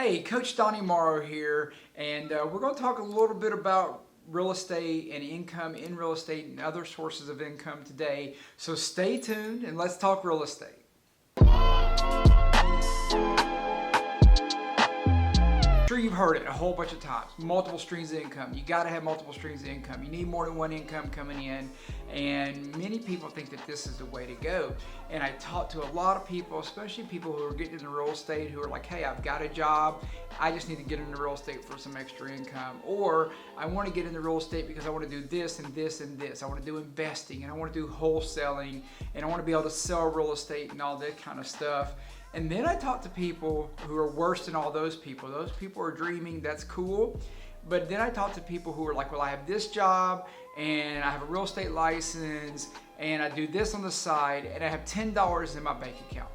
Hey, Coach Donnie Morrow here, and we're going to talk a little bit about real estate and income in real estate and other sources of income today. So stay tuned and let's talk real estate. I'm sure you've heard it a whole bunch of times. Multiple streams of income. You got to have multiple streams of income. You need more than one income coming in, and many people think that this is the way to go. And I talk to a lot of people, especially people who are getting into real estate, who are like, hey, I've got a job, I just need to get into real estate for some extra income, or I want to get into real estate because I want to do this and this and this. I want to do investing, and I want to do wholesaling, and I want to be able to sell real estate and all that kind of stuff. And then I talk to people who are worse than all those people. Those people are dreaming, that's cool. But then I talk to people who are like, well, I have this job and I have a real estate license and I do this on the side and I have $10 in my bank account.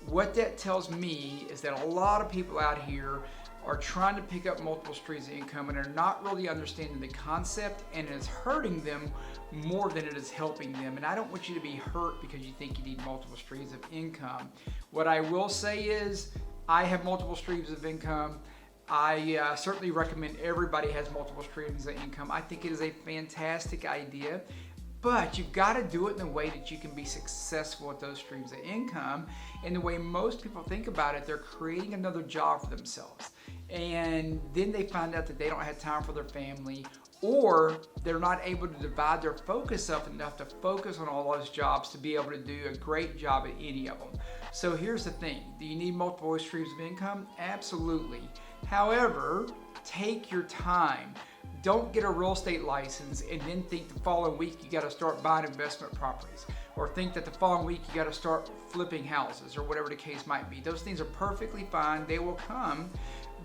What that tells me is that a lot of people out here are trying to pick up multiple streams of income and are not really understanding the concept, and it's hurting them more than it is helping them. And I don't want you to be hurt because you think you need multiple streams of income. What I will say is I have multiple streams of income. I certainly recommend everybody has multiple streams of income. I think it is a fantastic idea. But you've got to do it in a way that you can be successful at those streams of income. And the way most people think about it, they're creating another job for themselves. And then they find out that they don't have time for their family, or they're not able to divide their focus up enough to focus on all those jobs to be able to do a great job at any of them. So here's the thing. Do you need multiple streams of income? Absolutely. However, take your time. Don't get a real estate license and then think the following week you got to start buying investment properties, or think that the following week you got to start flipping houses, or whatever the case might be. Those things are perfectly fine. They will come,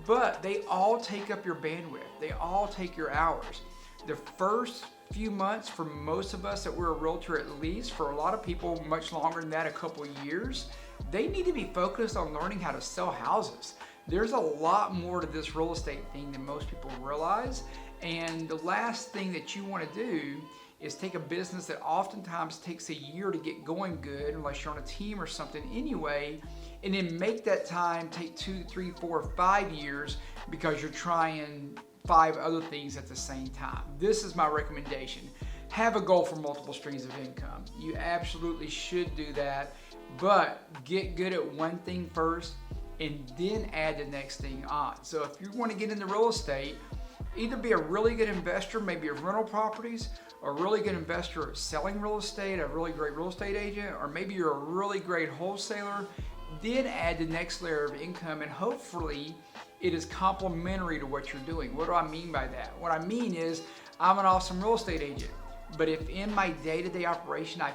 but they all take up your bandwidth. They all take your hours. The first few months for most of us that we're a realtor, at least for a lot of people much longer than that, a couple years, they need to be focused on learning how to sell houses. There's a lot more to this real estate thing than most people realize. And the last thing that you want to do is take a business that oftentimes takes a year to get going good, unless you're on a team or something anyway, and then make that time take 2, 3, 4, 5 years because you're trying 5 other things at the same time. This is my recommendation. Have a goal for multiple streams of income. You absolutely should do that, but get good at one thing first and then add the next thing on. So if you want to get into real estate, either be a really good investor, maybe of rental properties, or a really good investor at selling real estate, a really great real estate agent, or maybe you're a really great wholesaler, then add the next layer of income, and hopefully it is complementary to what you're doing. What do I mean by that? What I mean is I'm an awesome real estate agent, but if in my day-to-day operation I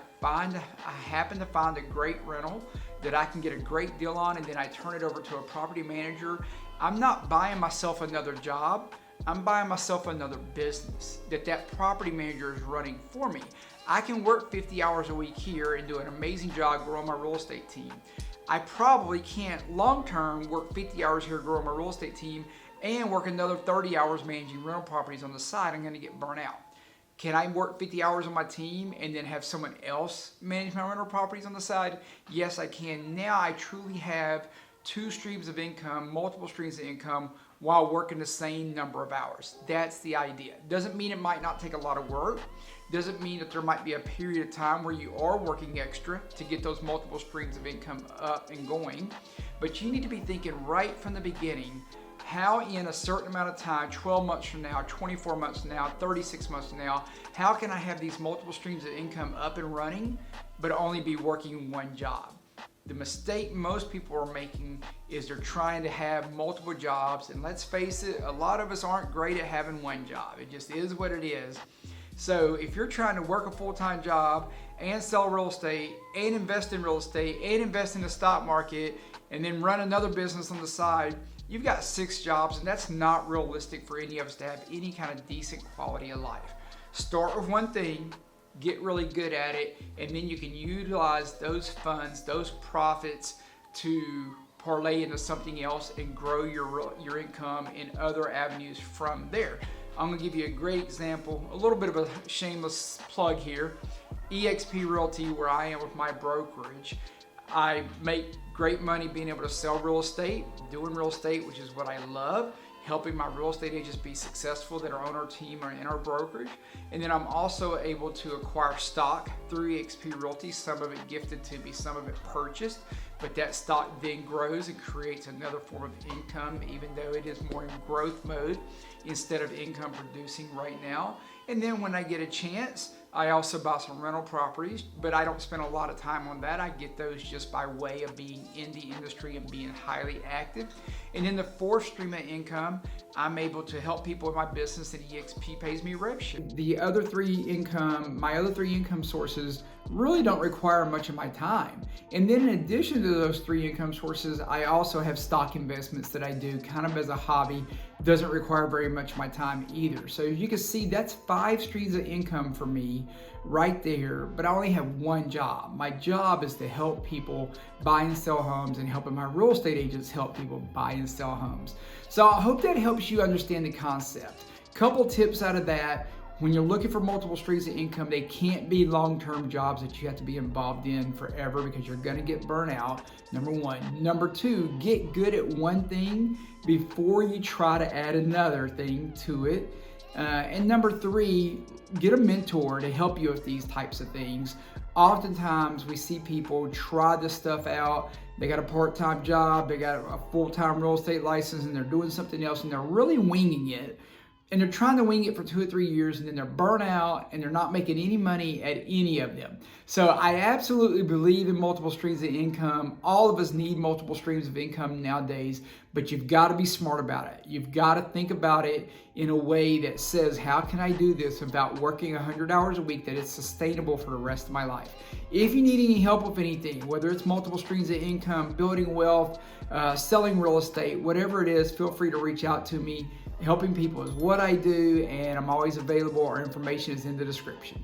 happen to find a great rental that I can get a great deal on, and then I turn it over to a property manager, I'm not buying myself another job. I'm buying myself another business that property manager is running for me. I can work 50 hours a week here and do an amazing job growing my real estate team. I probably can't long-term work 50 hours here growing my real estate team and work another 30 hours managing rental properties on the side. I'm going to get burnt out. Can I work 50 hours on my team and then have someone else manage my rental properties on the side? Yes, I can. Now I truly have 2 streams of income, multiple streams of income, while working the same number of hours. That's the idea. Doesn't mean it might not take a lot of work. Doesn't mean that there might be a period of time where you are working extra to get those multiple streams of income up and going. But you need to be thinking right from the beginning, how in a certain amount of time, 12 months from now, 24 months from now, 36 months from now, how can I have these multiple streams of income up and running, but only be working one job? The mistake most people are making is they're trying to have multiple jobs, and let's face it, a lot of us aren't great at having one job. It just is what it is. So if you're trying to work a full-time job and sell real estate and invest in real estate and invest in the stock market and then run another business on the side, you've got 6 jobs, and that's not realistic for any of us to have any kind of decent quality of life. Start with one thing, get really good at it, and then you can utilize those funds, those profits, to parlay into something else and grow your income in other avenues from there. I'm going to give you a great example, a little bit of a shameless plug here. eXp Realty, where I am with my brokerage, I make great money being able to sell real estate, doing real estate, which is what I love, helping my real estate agents be successful that are on our team or in our brokerage. And then I'm also able to acquire stock through eXp Realty, some of it gifted to me, some of it purchased, but that stock then grows and creates another form of income, even though it is more in growth mode instead of income producing right now. And then when I get a chance, I also buy some rental properties, but I don't spend a lot of time on that. I get those just by way of being in the industry and being highly active. And then the fourth stream of income, I'm able to help people in my business, and eXp pays me rev share. My other three income sources really don't require much of my time. And then in addition to those three income sources, I also have stock investments that I do kind of as a hobby. Doesn't require very much of my time either. So you can see that's 5 streams of income for me right there, but I only have one job. My job is to help people buy and sell homes, and helping my real estate agents help people buy and sell homes. So I hope that helps you understand the concept. Couple tips out of that. When you're looking for multiple streams of income, they can't be long-term jobs that you have to be involved in forever, because you're gonna get burnt out, number one. Number two, get good at one thing before you try to add another thing to it. And number three, get a mentor to help you with these types of things. Oftentimes we see people try this stuff out. They got a part-time job, they got a full-time real estate license, and they're doing something else, and they're really winging it. And they're trying to wing it for 2 or 3 years, and then they're burnt out and they're not making any money at any of them. So I absolutely believe in multiple streams of income. All of us need multiple streams of income nowadays, but you've got to be smart about it. You've got to think about it in a way that says, how can I do this without working 100 hours a week, that it's sustainable for the rest of my life? If you need any help with anything, whether it's multiple streams of income, building wealth, selling real estate, whatever it is, feel free to reach out to me. Helping people is what I do, and I'm always available. Our information is in the description.